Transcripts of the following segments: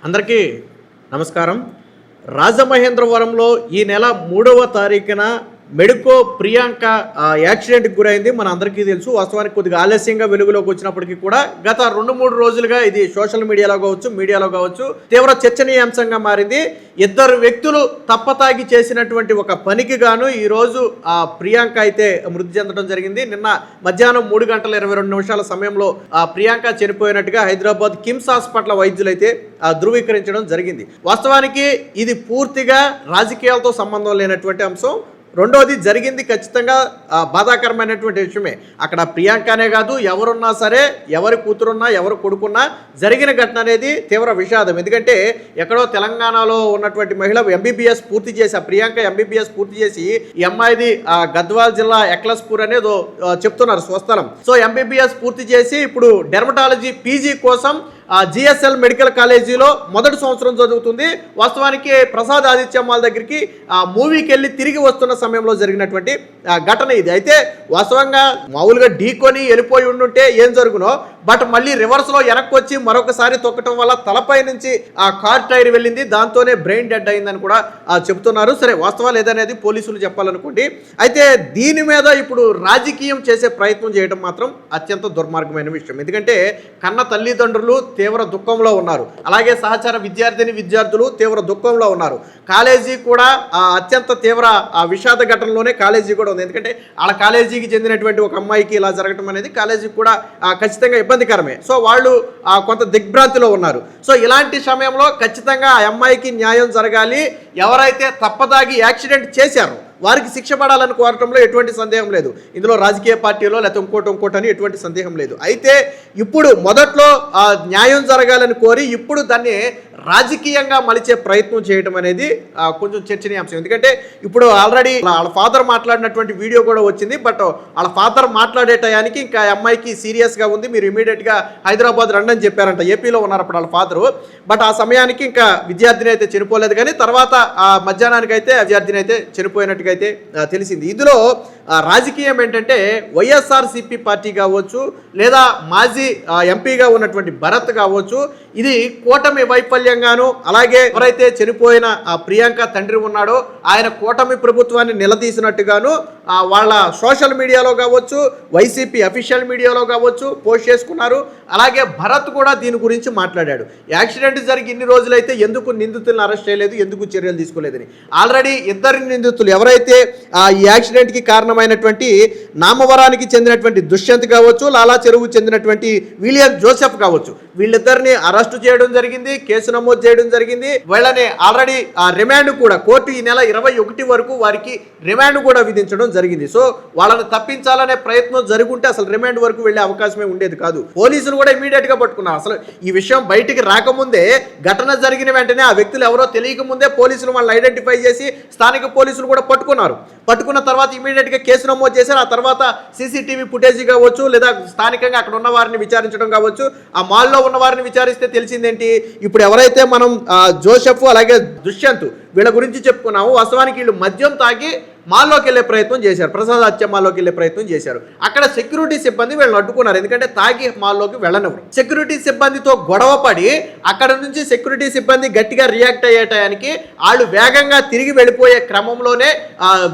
అందరికీ నమస్కారం. రాజమహేంద్రవరంలో ఈ నెల 3వ తారీఖున మెడికో ప్రియాంక యాక్సిడెంట్కి గురైంది. మన అందరికీ తెలుసు. వాస్తవానికి కొద్దిగా ఆలస్యంగా వెలుగులోకి వచ్చినప్పటికీ కూడా గత 2-3 రోజులుగా ఇది సోషల్ మీడియాలో కావచ్చు తీవ్ర చర్చనీయాంశంగా మారింది. ఇద్దరు వ్యక్తులు తప్పతాగి చేసినటువంటి ఒక పనికి గాను ఈరోజు ప్రియాంక అయితే మృతి చెందడం జరిగింది. నిన్న మధ్యాహ్నం 3:22 సమయంలో ప్రియాంక చనిపోయినట్టుగా హైదరాబాద్ కిమ్స్ హాస్పిటల్ వైద్యులు అయితే ధృవీకరించడం జరిగింది. వాస్తవానికి ఇది పూర్తిగా రాజకీయాలతో సంబంధం లేనటువంటి అంశం. రెండోది జరిగింది ఖచ్చితంగా బాధాకరమైనటువంటి విషయమే. అక్కడ ప్రియాంకనే కాదు, ఎవరున్నా సరే, ఎవరి కూతురున్నా ఎవరు కొడుకున్నా జరిగిన ఘటన అనేది తీవ్ర విషాదం. ఎందుకంటే ఎక్కడో తెలంగాణలో ఉన్నటువంటి మహిళ ఎంబీబీఎస్ పూర్తి చేసి, ప్రియాంక ఎంబీబీఎస్ పూర్తి చేసి, ఈ అమ్మాయిది గద్వాల్ జిల్లా ఎక్లస్పూర్ అనేదో చెప్తున్నారు స్వస్థలం. సో ఎంబీబీఎస్ పూర్తి చేసి ఇప్పుడు డెర్మటాలజీ పీజీ కోసం జిఎస్ఎల్ మెడికల్ కాలేజీలో మొదటి సంవత్సరం చదువుతుంది. వాస్తవానికి ప్రసాద్ ఆదిత్య మాల్ దగ్గరికి మూవీకి వెళ్ళి తిరిగి వస్తున్న సమయంలో జరిగినటువంటి ఘటన ఇది. అయితే వాస్తవంగా మామూలుగా ఢీకొని వెళ్ళిపోయి ఉండుంటే ఏం జరుగునో, బట్ మళ్ళీ రివర్స్లో వెనక్కి వచ్చి మరొకసారి తొక్కటం వల్ల తలపై నుంచి ఆ కార్ టైర్ వెళ్ళింది. దాంతోనే బ్రెయిన్ డెడ్ అయిందని కూడా చెప్తున్నారు. సరే, వాస్తవాలు ఏదనేది పోలీసులు చెప్పాలనుకోండి. అయితే దీని మీద ఇప్పుడు రాజకీయం చేసే ప్రయత్నం చేయడం మాత్రం అత్యంత దుర్మార్గమైన విషయం. ఎందుకంటే కన్న తల్లిదండ్రులు తీవ్ర దుఃఖంలో ఉన్నారు. అలాగే సహచర విద్యార్థులు తీవ్ర దుఃఖంలో ఉన్నారు. కాలేజీ కూడా అత్యంత తీవ్ర విషాద ఘటనలోనే కాలేజీ కూడా ఉంది. ఎందుకంటే వాళ్ళ కాలేజీకి చెందినటువంటి ఒక అమ్మాయికి ఇలా జరగటం అనేది కాలేజీకి కూడా ఖచ్చితంగా ఇబ్బందికరమే. సో వాళ్ళు కొంత దిగ్భ్రాంతిలో ఉన్నారు. సో ఇలాంటి సమయంలో ఖచ్చితంగా ఆ అమ్మాయికి న్యాయం జరగాలి. ఎవరైతే తప్పదాగి యాక్సిడెంట్ చేశారో వారికి శిక్ష పడాలని కోరటంలో ఎటువంటి సందేహం లేదు. ఇందులో రాజకీయ పార్టీలో లేకపోతే ఇంకోటి అని ఎటువంటి సందేహం లేదు. అయితే ఇప్పుడు మొదట్లో న్యాయం జరగాలని కోరి ఇప్పుడు దాన్ని రాజకీయంగా మలిచే ప్రయత్నం చేయడం అనేది కొంచెం చర్చనీయాంశం. ఎందుకంటే ఇప్పుడు ఆల్రెడీ వాళ్ళ ఫాదర్ మాట్లాడినటువంటి వీడియో కూడా వచ్చింది. బట్ వాళ్ళ ఫాదర్ మాట్లాడే టయానికి ఇంకా అమ్మాయికి సీరియస్గా ఉంది, మీరు ఇమీడియట్గా హైదరాబాద్ రండి అని చెప్పారంట. ఏపీలో ఉన్నారు అప్పుడు వాళ్ళ ఫాదరు. బట్ ఆ సమయానికి ఇంకా విద్యార్థిని అయితే చనిపోలేదు. కానీ తర్వాత మధ్యాహ్నానికి అయితే విద్యార్థిని అయితే చనిపోయినట్టుగా అయితే తెలిసింది. ఇందులో రాజకీయం ఏంటంటే వైఎస్ఆర్సీపీ పార్టీ కావచ్చు, లేదా మాజీ ఎంపీగా ఉన్నటువంటి భరత్ కావచ్చు, ఇది కూటమి వైఫల్యంగాను, అలాగే ఎవరైతే చనిపోయిన ప్రియాంక తండ్రి ఉన్నాడో ఆయన కూటమి ప్రభుత్వాన్ని నిలదీసినట్టుగాను వాళ్ళ సోషల్ మీడియాలో కావచ్చు, వైసీపీ అఫీషియల్ మీడియాలో కావచ్చు పోస్ట్ చేసుకున్నారు. అలాగే భరత్ కూడా దీని గురించి మాట్లాడాడు. యాక్సిడెంట్ జరిగి ఇన్ని రోజులైతే ఎందుకు నిందితులను అరెస్ట్ చేయలేదు, ఎందుకు చర్యలు తీసుకోలేదని. ఆల్రెడీ ఇద్దరు నిందితులు ఎవరైతే ఈ యాక్సిడెంట్కి కారణమైనటువంటి నామవరానికి చెందినటువంటి దుష్యంత్ కావచ్చు, లాలా చెరువుకు చెందినటువంటి విలియం జోసెఫ్ కావచ్చు, వీళ్ళిద్దరిని అరెస్టు చేయడం జరిగింది, కేసు నమోదు చేయడం జరిగింది. వీళ్ళని ఆల్రెడీ రిమాండ్ కూడా కోర్టు ఈ నెల 21 వరకు వారికి రిమాండ్ కూడా విధించడం జరిగింది. సో వాళ్ళని తప్పించాలనే ప్రయత్నం జరుగుంటే అసలు రిమాండ్ వరకు వెళ్లే అవకాశమే ఉండేది కాదు. పోలీసులు కూడా ఇమీడియట్ గా పట్టుకున్నారు. అసలు ఈ విషయం బయటికి రాకముందే, ఘటన జరిగిన వెంటనే ఆ వ్యక్తులు ఎవరో తెలియక ముందే పోలీసులు వాళ్ళని ఐడెంటిఫై చేసి స్థానిక పోలీసులు కూడా పట్టుకున్నారు. పట్టుకున్న తర్వాత ఇమీడియట్ గా కేసు నమోదు చేశారు. ఆ తర్వాత సీసీటీవీ ఫుటేజీ కావచ్చు, లేదా స్థానికంగా అక్కడ ఉన్న వారిని విచారించడం కావచ్చు. ఆ మాల్లో ఉన్న వారిని విచారిస్తే తెలిసిందేంటి, ఇప్పుడు ఎవరైతే మనం జోసెఫ్ అలాగే దుష్యంత్ వీళ్ళ గురించి చెప్పుకున్నాము, వాస్తవానికి వీళ్ళు మద్యం తాగి మాల్లోకి వెళ్ళే ప్రయత్నం చేశారు, ప్రసాద్ ఆదిత్య మాల్లోకి వెళ్ళే ప్రయత్నం చేశారు. అక్కడ సెక్యూరిటీ సిబ్బంది వీళ్ళని అడ్డుకున్నారు. ఎందుకంటే తాగి మాల్లోకి వెళ్ళనివ్వరు. సెక్యూరిటీ సిబ్బందితో గొడవ పడి అక్కడ నుంచి సెక్యూరిటీ సిబ్బంది గట్టిగా రియాక్ట్ అయ్యే టయానికి వాళ్ళు వేగంగా తిరిగి వెళ్ళిపోయే క్రమంలోనే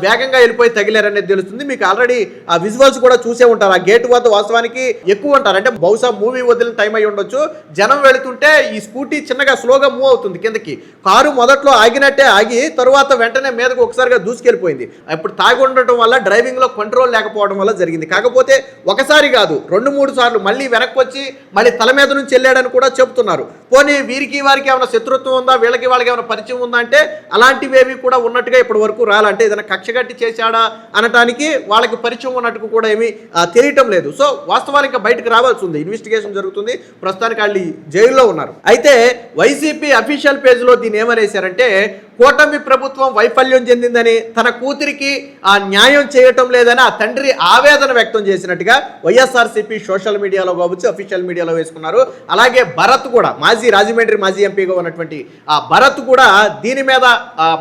వేగంగా వెళ్ళిపోయి తగిలారనేది తెలుస్తుంది. మీకు ఆల్రెడీ ఆ విజువల్స్ కూడా చూసే ఉంటారు. ఆ గేట్ వద్ద వాస్తవానికి ఎక్కువ ఉంటారు. అంటే బహుశా మూవీ వదిలిన టైం అయి ఉండొచ్చు. జనం వెళుతుంటే ఈ స్కూటీ చిన్నగా స్లోగా మూవ్ అవుతుంది కిందకి. కారు మొదట్లో ఆగినట్టే ఆగి తరువాత వెంటనే మీదకు ఒకసారిగా దూసుకెళ్ళిపోయింది. ఇప్పుడు తాగి ఉండటం వల్ల డ్రైవింగ్లో కంట్రోల్ లేకపోవడం వల్ల జరిగింది. కాకపోతే ఒకసారి కాదు 2-3 సార్లు మళ్ళీ వెనక్కి వచ్చి మళ్ళీ తల మీద నుంచి వెళ్ళాడని కూడా చెప్తున్నారు. పోనీ వీరికి వారికి ఏమైనా శత్రుత్వం ఉందా, వీళ్ళకి వాళ్ళకి ఏమైనా పరిచయం ఉందా అంటే అలాంటివేవి కూడా ఉన్నట్టుగా ఇప్పటి వరకు రాలంటే ఏదైనా కక్షగట్టి చేశాడా అనటానికి వాళ్ళకి పరిచయం ఉన్నట్టుకు కూడా ఏమీ తెలియటం లేదు. సో వాస్తవాలు ఇంకా బయటకు రావాల్సి ఉంది. ఇన్వెస్టిగేషన్ జరుగుతుంది. ప్రస్తుతానికి వాళ్ళు జైల్లో ఉన్నారు. అయితే వైసీపీ అఫీషియల్ పేజ్లో దీన్ని ఏమనేశారంటే, కూటమి ప్రభుత్వం వైఫల్యం చెందిందని, తన కూతురికి న్యాయం చేయటం లేదని ఆ తండ్రి ఆవేదన వ్యక్తం చేసినట్టుగా వైఎస్ఆర్సీపీ సోషల్ మీడియాలో కావచ్చు, అఫీషియల్ మీడియాలో వేసుకున్నారు. అలాగే భరత్ కూడా రాజమండ్రి మాజీ ఎంపీగా ఉన్నటువంటి ఆ భరత్ కూడా దీని మీద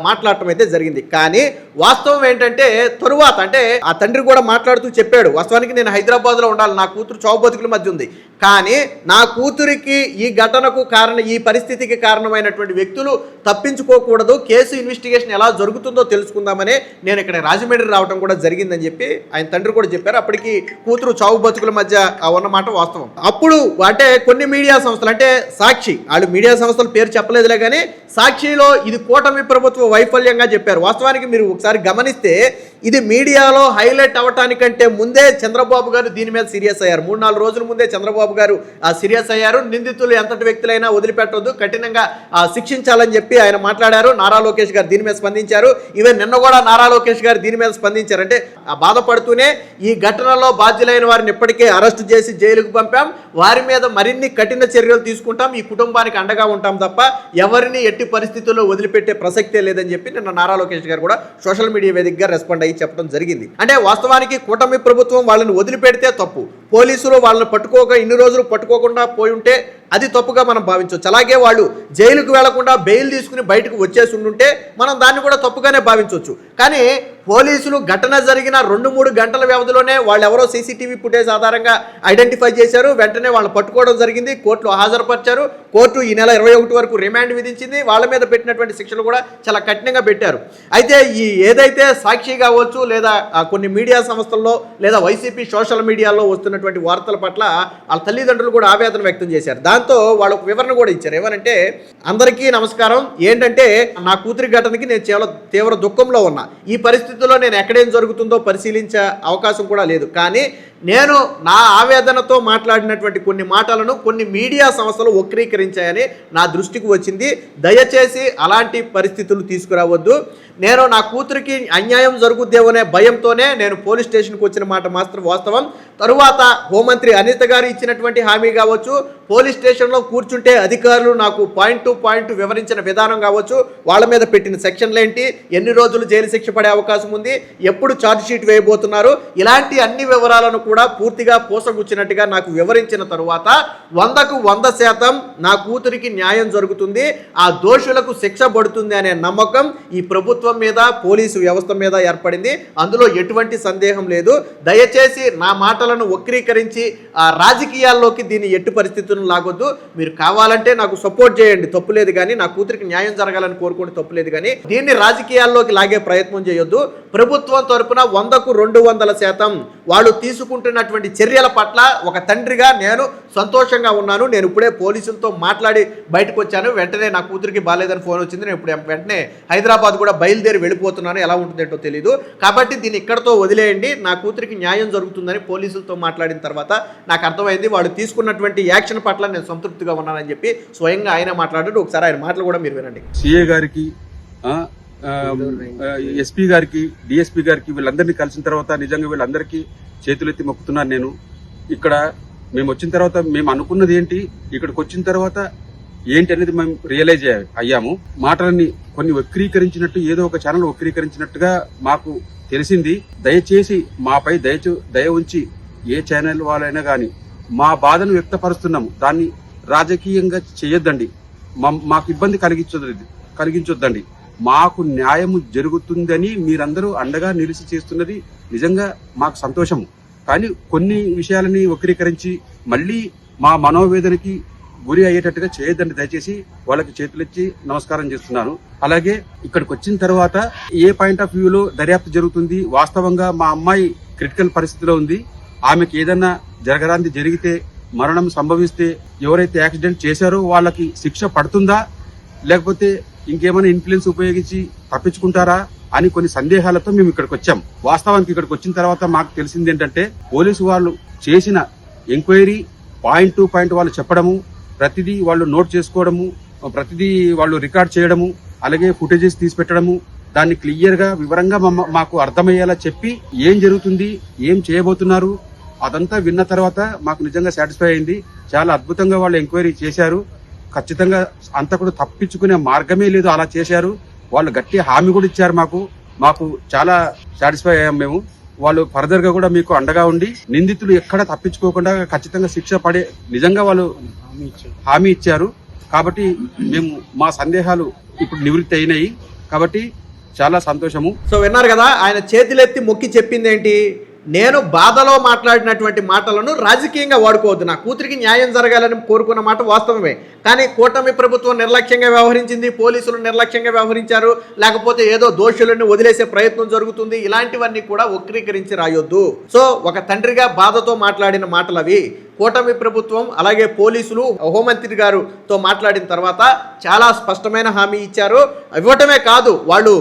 మాట్లాడటం అయితే జరిగింది. కానీ వాస్తవం ఏంటంటే తరువాత అంటే ఆ తండ్రి కూడా మాట్లాడుతూ చెప్పాడు, వాస్తవానికి నేను హైదరాబాద్లో ఉండాలి, నా కూతురు చావు బతుకుల మధ్య ఉంది, కానీ నా కూతురికి ఈ ఘటనకు ఈ పరిస్థితికి కారణమైనటువంటి వ్యక్తులు తప్పించుకోకూడదు, కేసు ఇన్వెస్టిగేషన్ ఎలా జరుగుతుందో తెలుసుకుందామనే నేను ఇక్కడ రాజమండ్రి రావడం కూడా జరిగిందని చెప్పి ఆయన తండ్రి కూడా చెప్పారు. అప్పటికి కూతురు చావు బతుకుల మధ్య ఉన్నమాట వాస్తవం. అప్పుడు అంటే కొన్ని మీడియా సంస్థలు అంటే సాక్షి, వాళ్ళు మీడియా సంస్థల పేరు చెప్పలేదులే కానీ సాక్షిలో ఇది కూటమి ప్రభుత్వ వైఫల్యంగా చెప్పారు. వాస్తవానికి మీరు ఒకసారి గమనిస్తే ఇది మీడియాలో హైలైట్ అవ్వటానికంటే ముందే చంద్రబాబు గారు దీని మీద సీరియస్ అయ్యారు. 3-4 రోజుల ముందే చంద్రబాబు గారు సీరియస్ అయ్యారు. నిందితులు ఎంతటి వ్యక్తులైనా వదిలిపెట్టొద్దు, కఠినంగా శిక్షించాలని చెప్పి ఆయన మాట్లాడారు. నారా లోకేష్ గారు దీని మీద స్పందించారు. ఈవెన్ నిన్న కూడా నారా లోకేష్ గారు దీని మీద స్పందించారు. అంటే బాధపడుతూనే ఈ ఘటనలో బాధ్యులైన వారిని ఇప్పటికే అరెస్టు చేసి జైలుకు పంపాం, వారి మీద మరిన్ని కఠిన చర్యలు తీసుకుంటాం, ఈ కుటుంబానికి అండగా ఉంటాం తప్ప ఎవరిని ఎట్టి పరిస్థితుల్లో వదిలిపెట్టే ప్రసక్తే లేదని చెప్పి నిన్న నారా లోకేష్ గారు కూడా సోషల్ మీడియా వేదికగా రెస్పాండ్ అయ్యి చెప్పడం జరిగింది. అంటే వాస్తవానికి కూటమి ప్రభుత్వం వాళ్ళని వదిలిపెడితే తప్పు, పోలీసులు వాళ్ళని ఇన్ని రోజులు పట్టుకోకుండా పోయి ఉంటే అది తప్పుగా మనం భావించవచ్చు. అలాగే వాళ్ళు జైలుకు వెళ్లకుండా బెయిల్ తీసుకుని బయటకు వచ్చేసి ఉండుంటే మనం దాన్ని కూడా తప్పుగానే భావించవచ్చు. కానీ పోలీసులు ఘటన జరిగిన 2-3 గంటల వ్యవధిలోనే వాళ్ళు ఎవరో సీసీటీవీ ఫుటేజ్ ఆధారంగా ఐడెంటిఫై చేశారు. వెంటనే వాళ్ళని పట్టుకోవడం జరిగింది, కోర్టులో హాజరుపరిచారు. కోర్టు ఈ నెల 21 వరకు రిమాండ్ విధించింది. వాళ్ళ మీద పెట్టినటువంటి శిక్షలు కూడా చాలా కఠినంగా పెట్టారు. అయితే ఈ ఏదైతే సాక్షి కావచ్చు లేదా కొన్ని మీడియా సంస్థల్లో లేదా వైసీపీ సోషల్ మీడియాలో వస్తున్నటువంటి వార్తల పట్ల వాళ్ళ తల్లిదండ్రులు కూడా ఆవేదన వ్యక్తం చేశారు. దాంతో వాళ్ళకు వివరణ కూడా ఇచ్చారు. ఏమనంటే, అందరికీ నమస్కారం, ఏంటంటే నా కూతురి ఘటనకి నేను చాలా తీవ్ర దుఃఖంలో ఉన్నా. ఈ పరిస్థితుల్లో నేను ఎక్కడేం జరుగుతుందో పరిశీలించే అవకాశం కూడా లేదు. కానీ నేను నా ఆవేదనతో మాట్లాడినటువంటి కొన్ని మాటలను కొన్ని మీడియా సంస్థలు వక్రీకరించాయని నా దృష్టికి వచ్చింది. దయచేసి అలాంటి పరిస్థితులు తీసుకురావద్దు. నేను నా కూతురికి అన్యాయం జరుగుద్దేమనే భయంతోనే నేను పోలీస్ స్టేషన్కి వచ్చిన మాట మాత్రం వాస్తవం. తరువాత హోంమంత్రి అనిత గారు ఇచ్చినటువంటి హామీ కావచ్చు, పోలీస్ స్టేషన్లో కూర్చుంటే అధికారులు నాకు పాయింట్ టు పాయింట్ వివరించిన విధానం కావచ్చు, వాళ్ళ మీద పెట్టిన సెక్షన్లు ఏంటి, ఎన్ని రోజులు జైలు శిక్ష పడే అవకాశం ఉంది, ఎప్పుడు ఛార్జ్ షీట్ వేయబోతున్నారు, ఇలాంటి అన్ని వివరాలను కూడా పూర్తిగా పూసగుచ్చినట్టుగా నాకు వివరించిన తరువాత 100కు 100% నా కూతురికి న్యాయం జరుగుతుంది, ఆ దోషులకు శిక్ష పడుతుంది అనే నమ్మకం ఈ ప్రభుత్వం మీద, పోలీసు వ్యవస్థ మీద ఏర్పడింది. అందులో ఎటువంటి సందేహం లేదు. దయచేసి నా మాటలను వక్రీకరించి రాజకీయాల్లోకి దీన్ని ఎట్టి పరిస్థితులను లాగొద్దు. మీరు కావాలంటే నాకు సపోర్ట్ చేయండి, తప్పులేదు. కానీ నా కూతురికి న్యాయం జరగాలని కోరుకోండి, తప్పులేదు. కానీ దీన్ని రాజకీయాల్లోకి లాగే ప్రయత్నం చేయొద్దు. ప్రభుత్వం తరపున 100కు 200% వాళ్ళు తీసుకుంటున్నటువంటి చర్యల పట్ల ఒక తండ్రిగా నేను సంతోషంగా ఉన్నాను. నేను ఇప్పుడే పోలీసులతో మాట్లాడి బయటకు వచ్చాను. వెంటనే నా కూతురికి బాగాలేదని ఫోన్ వచ్చింది. నేను ఇప్పుడు వెంటనే హైదరాబాద్ కూడా బయలుదేరి వెళ్ళిపోతున్నాను. ఎలా ఉంటుందేంటో తెలియదు. కాబట్టి దీన్ని ఇక్కడతో వదిలేయండి. నా కూతురికి న్యాయం జరుగుతుందని పోలీసులతో మాట్లాడిన తర్వాత నాకు అర్థమైంది. వాళ్ళు తీసుకున్నటువంటి యాక్షన్ పట్ల నేను సంతృప్తిగా ఉన్నానని చెప్పి స్వయంగా ఆయన మాట్లాడాడు. ఒకసారి ఆయన మాటలు కూడా మీరు వినండి. సిఏ గారికి, ఎస్పీ గారికి, డిఎస్పీ గారికి వీళ్ళందరినీ కలిసిన తర్వాత నిజంగా వీళ్ళందరికీ చేతులెత్తి మొక్కుతున్నాను. నేను ఇక్కడ మేము వచ్చిన తర్వాత మేము అనుకున్నది ఏంటి, ఇక్కడికి వచ్చిన తర్వాత ఏంటి అనేది మేము రియలైజ్ అయ్యాము. మాటలన్నీ కొన్ని వక్రీకరించినట్టు, ఏదో ఒక ఛానల్ వక్రీకరించినట్టుగా మాకు తెలిసింది. దయచేసి మాపై దయ ఉంచి ఏ ఛానల్ వాళ్ళైనా కానీ మా బాధను వ్యక్తపరుస్తున్నాము, దాన్ని రాజకీయంగా చేయొద్దండి, మాకు ఇబ్బంది కలిగించొద్దండి. మాకు న్యాయము జరుగుతుందని మీరందరూ అండగా నిలిచి చేస్తున్నది నిజంగా మాకు సంతోషము. కానీ కొన్ని విషయాలని వక్రీకరించి మళ్ళీ మా మనోవేదనకి గురి అయ్యేటట్టుగా చేయొద్దండి. దయచేసి వాళ్ళకి చేతులెచ్చి నమస్కారం చేస్తున్నాను. అలాగే ఇక్కడికి వచ్చిన తర్వాత ఏ పాయింట్ ఆఫ్ వ్యూలో దర్యాప్తు జరుగుతుంది, వాస్తవంగా మా అమ్మాయి క్రిటికల్ పరిస్థితిలో ఉంది, ఆమెకి ఏదన్నా జరగరాంది జరిగితే, మరణం సంభవిస్తే ఎవరైతే యాక్సిడెంట్ చేశారో వాళ్ళకి శిక్ష పడుతుందా, లేకపోతే ఇంకేమైనా ఇన్ఫ్లుయెన్స్ ఉపయోగించి తప్పించుకుంటారా అని కొన్ని సందేహాలతో మేము ఇక్కడికి వచ్చాం. వాస్తవానికి ఇక్కడికి వచ్చిన తర్వాత మాకు తెలిసింది ఏంటంటే, పోలీసు వాళ్ళు చేసిన ఎంక్వైరీ పాయింట్ టు పాయింట్ వాళ్ళు చెప్పడము, ప్రతిదీ వాళ్ళు నోట్ చేసుకోవడము, ప్రతిదీ వాళ్ళు రికార్డ్ చేయడము, అలాగే ఫుటేజెస్ తీసి పెట్టడము, దాన్ని క్లియర్ గా వివరంగా మాకు అర్థమయ్యేలా చెప్పి ఏం జరుగుతుంది, ఏం చేయబోతున్నారు అదంతా విన్న తర్వాత మాకు నిజంగా సాటిస్ఫై అయింది. చాలా అద్భుతంగా వాళ్ళు ఎంక్వైరీ చేశారు. ఖచ్చితంగా అంతకుడు తప్పించుకునే మార్గమే లేదు, అలా చేశారు. వాళ్ళు గట్టి హామీ కూడా ఇచ్చారు. మాకు చాలా సాటిస్ఫై అయ్యాం మేము. వాళ్ళు ఫర్దర్ గా కూడా మీకు అండగా ఉండి నిందితులు ఎక్కడ తప్పించుకోకుండా ఖచ్చితంగా శిక్ష పడే నిజంగా వాళ్ళు హామీ ఇచ్చారు. కాబట్టి మేము మా సందేహాలు ఇప్పుడు నివృత్తి అయినాయి. కాబట్టి చాలా సంతోషము. సో విన్నారు కదా, ఆయన చేతులెత్తి మొక్కి చెప్పింది ఏంటి, నేను బాధలో మాట్లాడినటువంటి మాటలను రాజకీయంగా వాడుకోవద్దు. నా కూతురికి న్యాయం జరగాలని కోరుకున్న మాట వాస్తవమే. కానీ కూటమి ప్రభుత్వం నిర్లక్ష్యంగా వ్యవహరించింది, పోలీసులు నిర్లక్ష్యంగా వ్యవహరించారు, లేకపోతే ఏదో దోషులను వదిలేసే ప్రయత్నం జరుగుతుంది, ఇలాంటివన్నీ కూడా వక్రీకరించి రాయొద్దు. సో ఒక తండ్రిగా బాధతో మాట్లాడిన మాటలు అవి. కూటమి ప్రభుత్వం అలాగే పోలీసులు హోంమంత్రి గారుతో మాట్లాడిన తర్వాత చాలా స్పష్టమైన హామీ ఇచ్చారు. ఇవ్వటమే కాదు, వాళ్ళు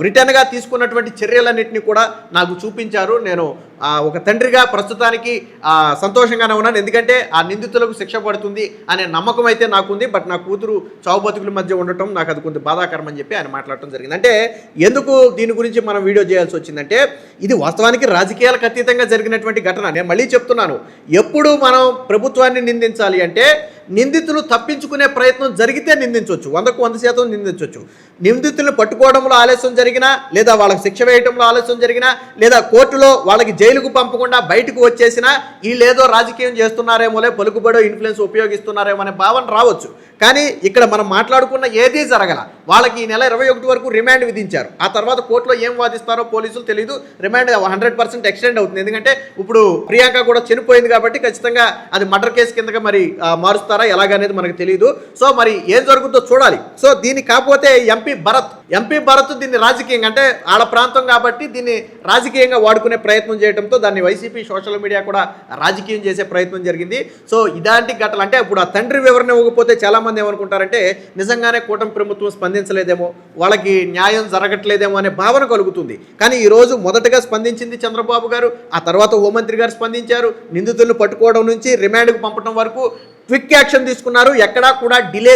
రిటర్న్గా తీసుకున్నటువంటి చర్యలన్నింటినీ కూడా నాకు చూపించారు. నేను ఒక తండ్రిగా ప్రస్తుతానికి సంతోషంగానే ఉన్నాను. ఎందుకంటే ఆ నిందితులకు శిక్ష పడుతుంది అనే నమ్మకం అయితే నాకుంది. బట్ నా కూతురు చావు బతుకుల మధ్య ఉండటం నాకు అది కొంచెం బాధాకరం అని చెప్పి ఆయన మాట్లాడటం జరిగింది. అంటే ఎందుకు దీని గురించి మనం వీడియో చేయాల్సి వచ్చిందంటే ఇది వాస్తవానికి రాజకీయాలకు అతీతంగా జరిగినటువంటి ఘటన. నేను మళ్ళీ చెప్తున్నాను, ఎప్పుడు మనం ప్రభుత్వాన్ని నిందించాలి అంటే నిందితులు తప్పించుకునే ప్రయత్నం జరిగితే నిందించవచ్చు, 100కు 100% నిందించవచ్చు. నిందితులను పట్టుకోవడంలో ఆలస్యం జరిగినా, లేదా వాళ్ళకి శిక్ష వేయడంలో ఆలస్యం జరిగినా, లేదా కోర్టులో వాళ్ళకి జైలుకు పంపకుండా బయటకు వచ్చేసినా వీళ్ళేదో రాజకీయం చేస్తున్నారేమోలే, పలుకుబడో ఇన్ఫ్లుయెన్స్ ఉపయోగిస్తున్నారేమో అనే భావన రావచ్చు. కానీ ఇక్కడ మనం మాట్లాడుకున్న ఏదీ జరగల. వాళ్ళకి ఈ నెల 21 వరకు రిమాండ్ విధించారు. ఆ తర్వాత కోర్టులో ఏం వాదిస్తారో పోలీసులు తెలియదు. రిమాండ్ 100% ఎక్స్టెండ్ అవుతుంది. ఎందుకంటే ఇప్పుడు ప్రియాంక కూడా చనిపోయింది కాబట్టి ఖచ్చితంగా అది మర్డర్ కేసు కిందగా మరి మారుస్తారా ఎలాగనేది మనకు తెలియదు. సో మరి ఏం జరుగుతుందో చూడాలి. సో దీన్ని కాకపోతే ఎంపీ భరత్ దీన్ని రాజకీయంగా, అంటే ఆడ ప్రాంతం కాబట్టి దీన్ని రాజకీయంగా వాడుకునే ప్రయత్నం చేయడంతో దాన్ని వైసీపీ సోషల్ మీడియా కూడా రాజకీయం చేసే ప్రయత్నం జరిగింది. సో ఇలాంటి ఘటనలు అంటే ఇప్పుడు ఆ తండ్రి వివరణ ఇవ్వకపోతే చాలామంది ఏమనుకుంటారంటే నిజంగానే కూటమి ప్రభుత్వం స్పందించలేదేమో, వాళ్ళకి న్యాయం జరగట్లేదేమో అనే భావన కలుగుతుంది. కానీ ఈరోజు మొదటగా స్పందించింది చంద్రబాబు గారు, ఆ తర్వాత హోంమంత్రి గారు స్పందించారు. నిందితులను పట్టుకోవడం నుంచి రిమాండ్కు పంపడం వరకు క్విక్ యాక్షన్ తీసుకున్నారు. ఎక్కడా కూడా డిలే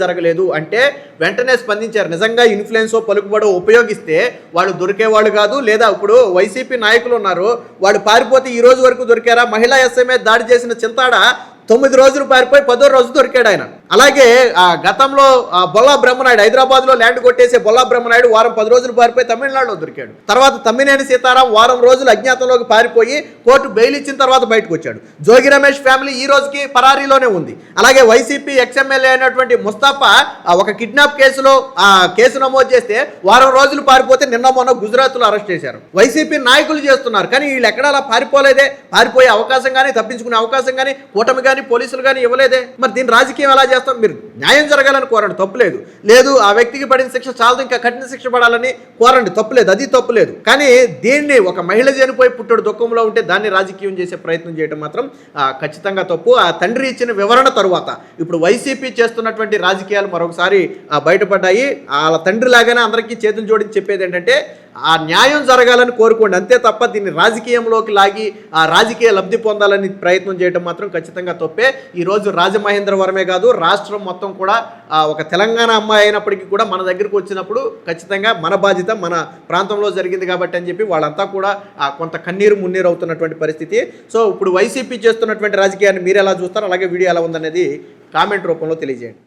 జరగలేదు అంటే వెంటనే స్పందించారు. నిజంగా ఇన్ఫ్లుయెన్సో పలుకుబడో ఉపయోగిస్తే వాళ్ళు దొరికేవాళ్ళు కాదు. లేదా ఇప్పుడు వైసీపీ నాయకులు ఉన్నారు, వాళ్ళు పారిపోతే ఈ రోజు వరకు దొరికారా? మహిళా ఎస్ఐ దాడి చేసిన చింతాడ 9 రోజులు పారిపోయి 10వ రోజు దొరికాడు ఆయన. అలాగే గతంలో బొల్లా బ్రహ్మనాయుడు హైదరాబాద్లో ల్యాండ్ కొట్టేసే బొల్లా బ్రహ్మనాయుడు వారం 10 రోజులు పారిపోయి తమిళనాడులో దొరికాడు. తర్వాత తమ్మినేని సీతారాం వారం రోజులు అజ్ఞాతంలోకి పారిపోయి కోర్టు బెయిల్ ఇచ్చిన తర్వాత బయటకు వచ్చాడు. జోగి రమేష్ ఫ్యామిలీ ఈ రోజుకి పరారీలోనే ఉంది. అలాగే వైసీపీ ఎక్స్ఎమ్మెల్యే అయినటువంటి ముస్తఫా ఒక కిడ్నాప్ కేసులో కేసు నమోదు చేస్తే వారం రోజులు పారిపోతే నిన్న మొన్న గుజరాత్లో అరెస్ట్ చేశారు. వైసీపీ నాయకులు చేస్తున్నారు, కానీ వీళ్ళు ఎక్కడ అలా పారిపోలేదే. పారిపోయే అవకాశం కానీ తప్పించుకునే అవకాశం కానీ కూటమి కానీ పోలీసులు కానీ ఇవ్వలేదే. మరి దీని రాజకీయం ఎలా చేస్తాం? మీరు న్యాయం జరగాలని కోరండి, తప్పులేదు. లేదు ఆ వ్యక్తికి పడిన శిక్ష చాలదు, ఇంకా కఠిన శిక్ష పడాలని కోరండి, తప్పులేదు, అది తప్పులేదు. కానీ దీన్ని ఒక మహిళ చనిపోయి పుట్టడు దుఃఖంలో ఉంటే దాన్ని రాజకీయం చేసే ప్రయత్నం చేయడం మాత్రం ఖచ్చితంగా తప్పు. ఆ తండ్రి ఇచ్చిన వివరణ తరువాత ఇప్పుడు వైసీపీ చేస్తున్నటువంటి రాజకీయాలు మరొకసారి బయటపడ్డాయి. వాళ్ళ తండ్రి లాగానే అందరికీ చేతులు జోడించి చెప్పేది ఏంటంటే ఆ న్యాయం జరగాలని కోరుకోండి, అంతే తప్ప దీన్ని రాజకీయంలోకి లాగి ఆ రాజకీయ లబ్ధి పొందాలని ప్రయత్నం చేయడం మాత్రం ఖచ్చితంగా తప్పే. ఈరోజు రాజమహేంద్రవరమే కాదు, రాష్ట్రం మొత్తం కూడా ఒక తెలంగాణ అమ్మాయి అయినప్పటికీ కూడా మన దగ్గరకు వచ్చినప్పుడు ఖచ్చితంగా మన బాధ్యత మన ప్రాంతంలో జరిగింది కాబట్టి అని చెప్పి వాళ్ళంతా కూడా కొంత కన్నీరు మున్నీరు అవుతున్నటువంటి పరిస్థితి. సో ఇప్పుడు వైసీపీ చేస్తున్నటువంటి రాజకీయాన్ని మీరు ఎలా చూస్తారు, అలాగే వీడియో ఎలా ఉందనేది కామెంట్ రూపంలో తెలియజేయండి.